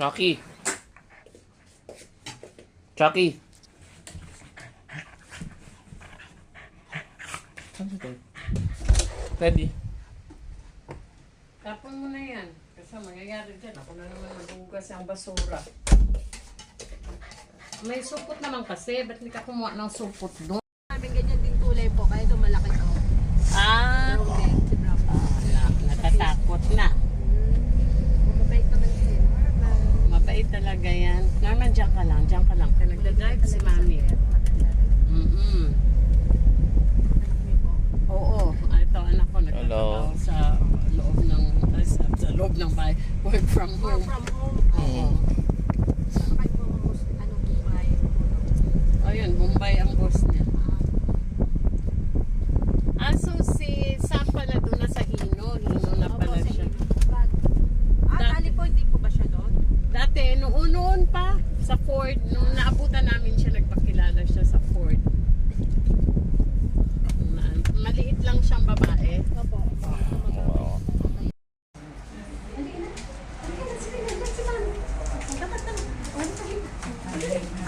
Chucky. Chucky. Ready? Tapon mo na yan. Kasi mangyayari dyan. Ako na naman maghugas ang basura. May supot naman kasi. Ba't hindi ka kumuha ng supot doon? Namin ganyan din kulay po, kaya ito malaki to. Ah! Natatakot na. Mabait naman din. Mabait talaga yan. Norman, dyan ka lang. Dyan ka lang. Kaya nagdadrive si Mami. Oo. Ito, anak ko. Nagtatrabaho sa loob ng bahay. Work from home. From home. Oo. Saan kayo pumunta? Ano Dubai? Ayun, Mumbai ang boss niya. So si Sam pala doon na sa Hino. Hino na pala siya. Dali po, hindi po ba siya doon? Dati, noon pa, sa Ford, nung naabutan namin siya, nagpakilala siya sa Ford. Maliit lang siyang babae. Opo.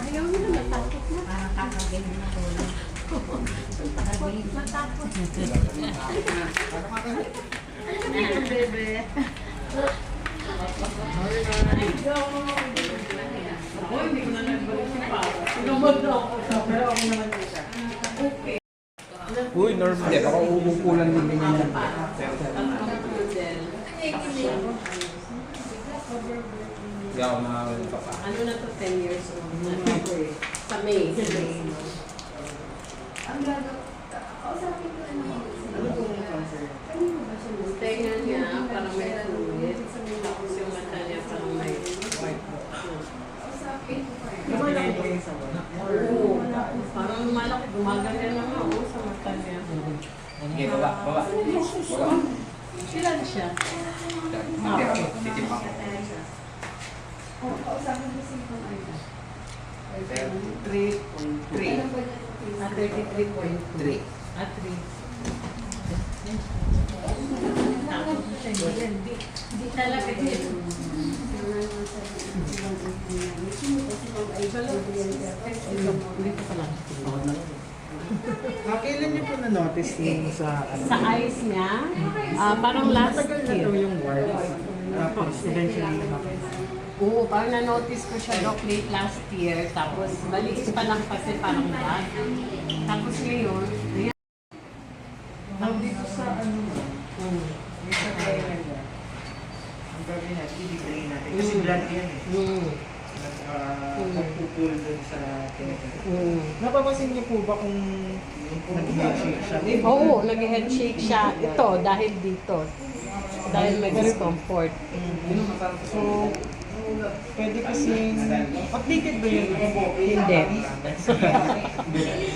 Ayaw nyo na, natakot na. Kakagay na po. Matakot. Bebe. Ako, hindi ko na nagbalik si Pao. Sinumod na ako. Pero ako naman siya. Okay. Uy, normal. Hindi, baka uupulan din ganyan lang. Hindi ako makakawin pa pa. Ano na to, 10 years old na. Sa May. Ang gagawin. Kausapin ko na naman. Yung tenga niya, parang may fluid. Tapos yung mata niya, parang may white. Kausapin ko pa rin. Oo. Parang malaki, gumaganyan naman ako sa mata niya. Okay, baba, baba. Baba. Ilan siya? Okay, titim ako. Kausapin ko si Kung Aida. 33.3. 33.3. 3. Hindi talaga din. Dito pa lang. Kailan niyo po na-notice yung sa Sa eyes niya, parang last Matagal na year. daw yung warts. Tapos eventually lumaki. Oo, parang na-notice ko siya doc late last year. Tapos maliit pa lang kasi parang bad. Tapos ngayon, ayan. Now dito sa ano mo, yung sa kailan niya, ang gagawin natin, ibigay natin. Kasi blood yan eh. Nagpupul dun sa tenga. Napapansin niyo po ba kung nag-headshake siya? Oo, nag-head shake siya. Ito, dahil dito. Dahil may discomfort. So, pwede kasi, updated ba yun? Hindi.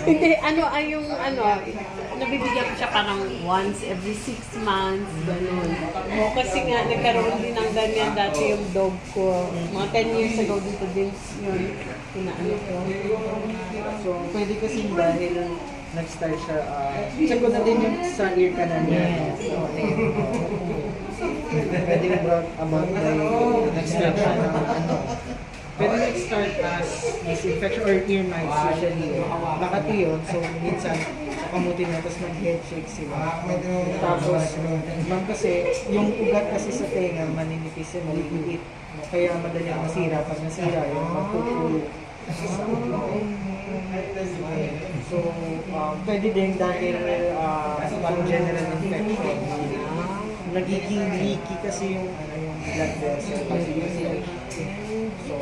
Hindi, nabibigyan ko siya parang once every 6 months, gano'n. O kasi nga, nagkaroon din ng ganyan dati yung dog ko. Mga 10 years ago dito din yun, pinaano ko. So, pwede kasi dahil nag-start siya, check ko na din yung sa ear canal niya. Pwede yung about the nag-start siya ng ano. Pwede nag-start as infection or ear mites usually. Bakati yun, so minsan kamutin na, tapos mag-head shake sila. Tapos, ma'am kasi, yung ugat kasi sa tenga, maninipis yan, maliliit. Kaya madaling masira. Pag nasira, yung magpupulo. So, pwede din dahil general infection. Nagiging leaky kasi yung blood vessel. So,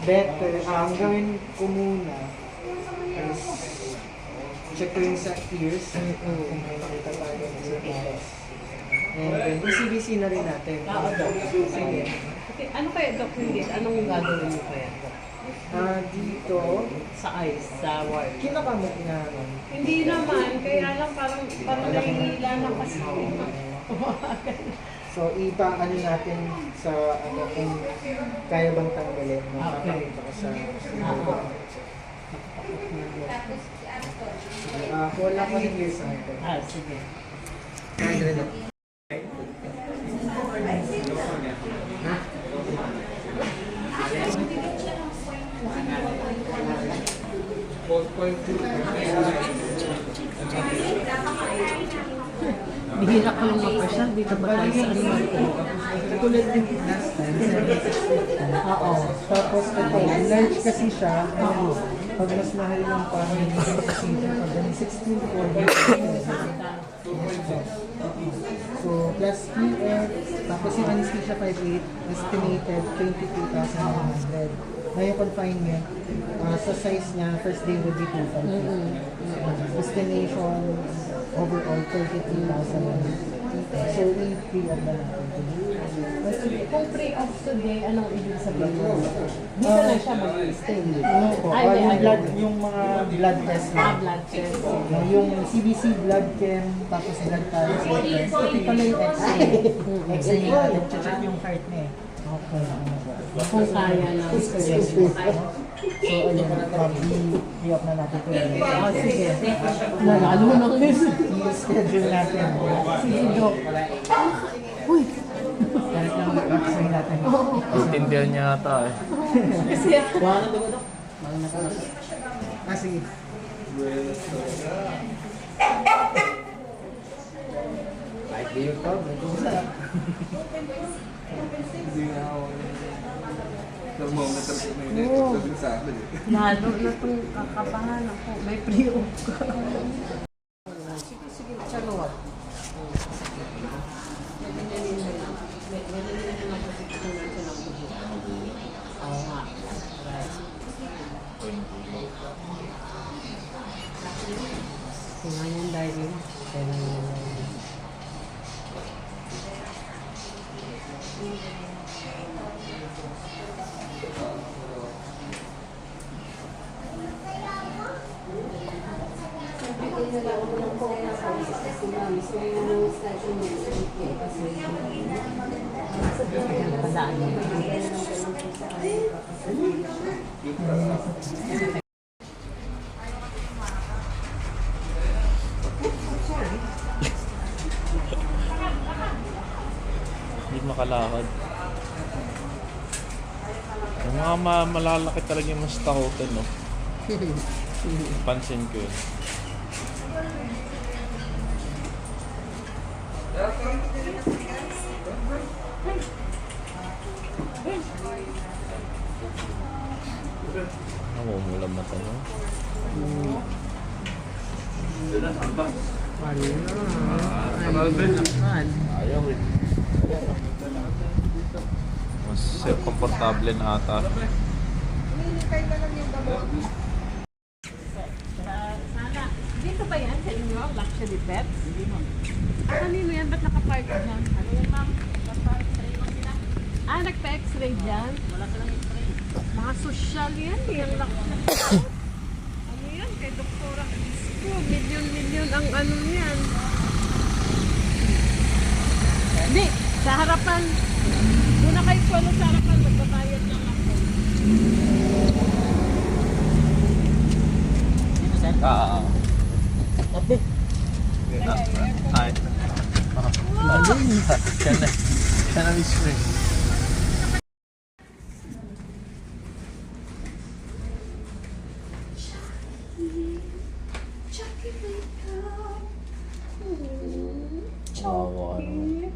better, ang gawin ko muna is check ko yung sa ears kung may makita tayo sa ears. And then, ECBC na rin natin. Sige. Okay, ano kaya Doc Lilith? Anong gagawin mo kaya? Dito, Sa eyes, sa ward? kinakamot na Hindi naman, kaya lang parang nahihila na kasi. So, ipa-ano natin sa ano kung kaya bang tanggalin. Makakita ko sa wala ko yung ears natin. Sige. Bihira ko lang mapasyal dito ba tayo sa ano ko? Katulad din last time, 7,650. Oo. Tapos ito, large kasi siya. Pag mas mahal yung parang kasi pag 16,400. So, plus PF, tapos yung anesthesia 5,800, estimated 22,100. Na yung confinement, sa size niya, first day would be 2,500. Destination, overall 33,000. So, i-free up na natin. Kung pre-off today, anong ibig sabihin mo? Dito lang siya mag-stay. Ano po? Yung blood, yung mga blood test na. Blood test. Yung CBC blood chem, tapos blood test. Ito pala yung X-ray. X-ray natin, check yung heart niya. Okay. Kung kaya na. So, ayun, i-up na natin ito. Sige. Nalalo na kayo. I-schedule natin. Sige, Dok. Uy. Kahit lang mag-X-ray natin. Intindihan niya ata eh. Kasi, Sige. Kahit di yun ka, may kumusarap. lalo na itong kakabahan ako. May pre-off ka. Sige, sige. Chalo. Oo nga. Tingnan yung diary. Kailan yung diary. Padaan mo. Hindi makalakad. Yung mga malalaki talaga yung mas takutan, no? Pansin ko yun. Namumula mata no? Ayaw eh. Mas komportable na ata. Sana. Dito ba yan sa inyo? Luxury pets? Kanino yan? Ba't nakapark dyan? Ano yan, ma'am? Nagpa-x-ray dyan? Wala ka lang x-ray. Mga social yan. Yung luxury. Ano yan? Kay Doktora Isko. Milyon-milyon ang ano yan. Hindi. Sa harapan. Muna kayo po sa harapan. Magbabayad lang ako. Ay. Siya na mismo eh. Wawa naman.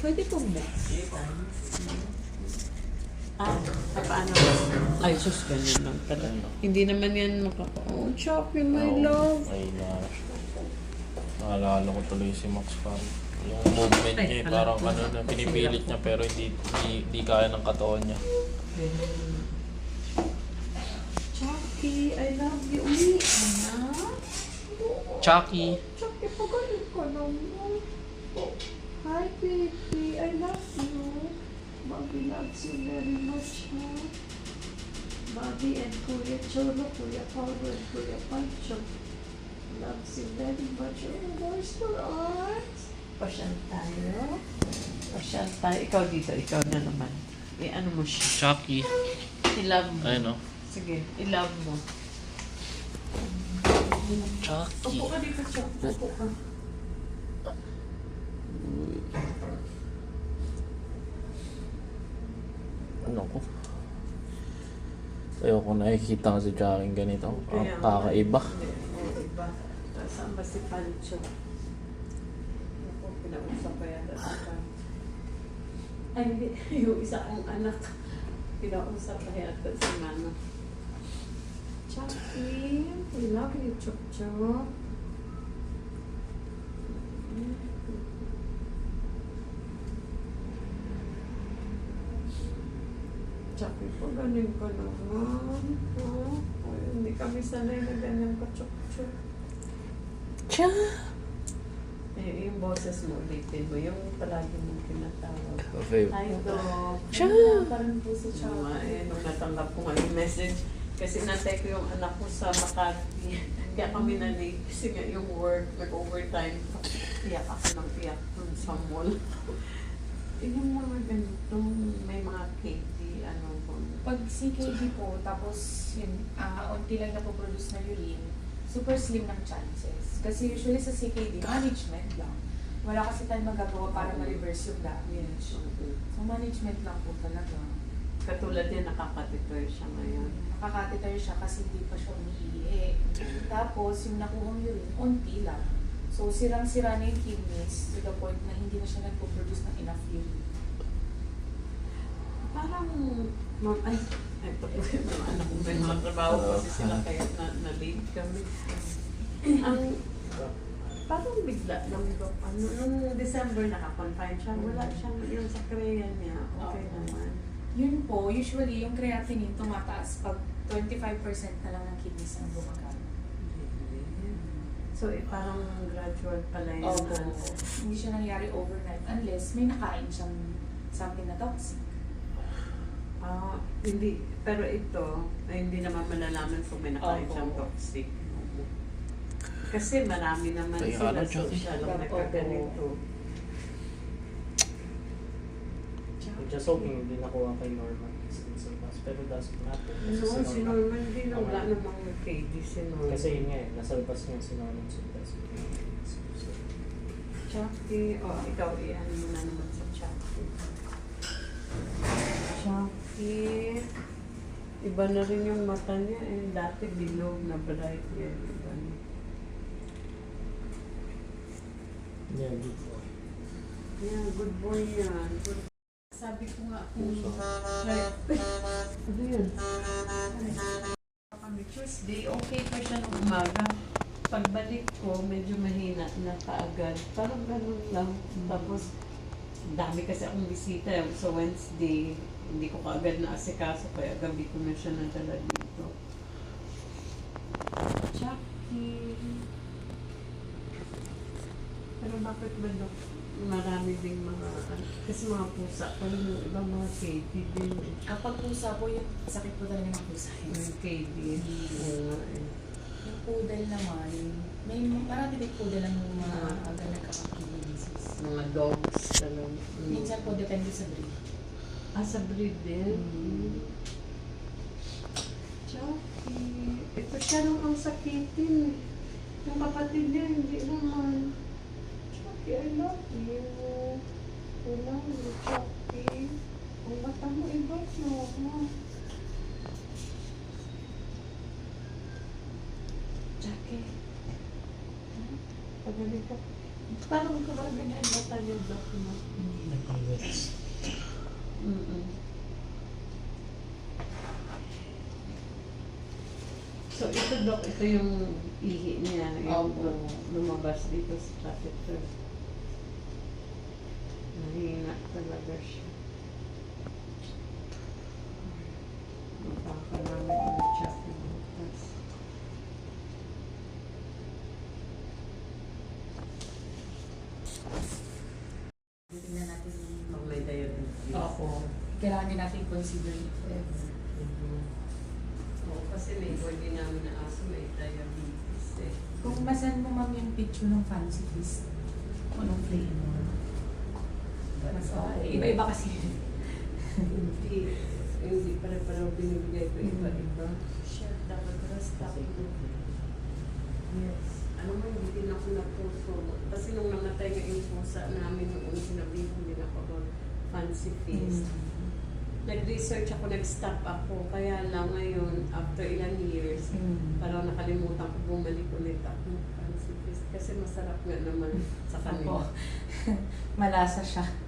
Pwede pong buksan. Paano? Ay, sus, ganyan lang pala. Hindi naman yan oh, Chucky, my love. Ay naalala ko tuloy si Max Pan. Yung movement niya eh, parang ano na pinipilit niya pero hindi kaya ng katawan niya. Chucky, I love you. Uwi, anak. Chucky! Chucky, pagalit ka naman. Hi, baby. I love you. Bobby loves you very much, ha? Bobby and Kuya Cholo, Kuya Paulo, and Kuya Pancho. Loves you very much. Oh, where's your arms? Pasyal tayo. Pasyal tayo. Ikaw dito. Ikaw na naman. Ano mo siya? Chucky! I-love mo. Ayun o. Sige, i-love mo. Chucky! Upo ka dito, Chuck. Upo ka. Ano ko? Ayoko nakikita ko si Jackie ganito. Ang kakaiba. Hindi, oo, iba. Saan ba si Pancho? Ako, pinausap pa yata si Pancho. Ay, hindi. Yung isa kong anak. Pinausap pa yata si Mama. Chucky, we love you, Chok Chok. Chucky, po ganun ka naman. Ay, hindi kami sanay na ganyan ka, Chok Chok. Eh, yung boses mo, ulitin mo. Yung palagi mong tinatawag. Okay. Hi, Dog. Parang po si Tsaka, nung natanggap ko nga yung message, kasi natay ko yung anak ko sa Makati. Kaya kami na-late kasi nga yung work, nag-overtime. Iyak ako ng iyak dun sa mall. Yung mga ganitong, may mga KD, ano po. Pag CKD po, tapos yun, unti lang napoproduce na urine, super slim ng chances. Kasi usually sa CKD, management lang. Wala kasi tayong magagawa para ma-reverse yung damage. So management lang po talaga. Katulad yan, nakakatitoy siya ngayon. Nakakateter siya kasi hindi pa siya umiihi. Tapos yung nakuhang urine, unti lang. So sirang-sira na yung kidneys to the point na hindi na siya nagpo-produce ng enough urine. Parang, ay, ito po yung mga anak ko, may mga trabaho kasi sila kaya na-late kami. Ang, parang bigla lang ba, nung December naka-confine siya, wala siyang yung sa Korean niya, okay naman. Yun po, usually yung creatinine tumataas pag 25% na lang ng kidneys ang bumagal. So, parang gradual pala yun. Opo. Hindi siya nangyari overnight unless may nakain siyang something na toxic. Hindi, pero ito, ay hindi naman malalaman kung may nakain Opo. siyang toxic. Kasi marami naman Kaya sila ano, so Joey? siya lang nagkaganito. Just hoping hindi nakuha kay Norman Mas pero doesn't matter. No, si Norman din, wala namang KD si Norman. Kasi yun nga, nasalpas niya si Norman Sultas. Chucky, ikaw iyan mo na naman sa Chucky. Chucky, iba na rin yung mata niya eh. Dati bilog na bright yan. Iba na. Yeah, good boy. Yeah, good boy yan. Good. Sabi ko nga, ano yun? Kami Tuesday, okay pa siya ng umaga. Pagbalik ko, medyo mahina na kaagad. Parang ganun lang. Tapos, dami kasi akong bisita. So, Wednesday, hindi ko kaagad na asikaso. Kaya gabi ko na siya nadala dito. Chucky. Pero bakit ba marami ding mga, kasi mga pusa pa rin yung ibang mga KD din. Kapag pusa po, yung sakit po talaga ng pusa. Yung KD. Oo nga eh. Yung poodle naman, may marami din poodle ang mga aga nagkakakinesis. Mga dogs talaga. Minsan po, depende sa breed. Sa breed din. Chucky. Ito siya nung ang sakitin. Yung kapatid niya, hindi naman. Chucky, I love you. I love you, Chucky. Ang mata mo, iba siya. Chucky. Pagaling ka. Parang kumaganda yung mata niya, Doc, no? Nag-congrats. So ito Doc, ito yung ihi niya, yung Opo. lumabas dito sa catheter. Mahina talaga siya. Baka namin i-check yung bukas. Tingnan natin yung... Pag may diabetes. Opo. Kailangan din natin consider it. Oo, kasi may boy din namin na aso, may diabetes eh. Kung masan mo ma'am yung picture ng fancy kiss, anong flavor? Mas okay. Iba-iba kasi. Hindi pare-pareho binibigay ko iba-iba. Sure, dapat rasta. Yes. Ano mo, hindi din ako natuso. Kasi nung namatay nga yung pusa namin noon, sinabihan din ako about fancy feast. nag-research ako, nag-stop ako. Kaya lang ngayon, after ilang years, parang nakalimutan ko bumalik ulit ako. Kasi masarap nga naman sa kanila. Malasa siya.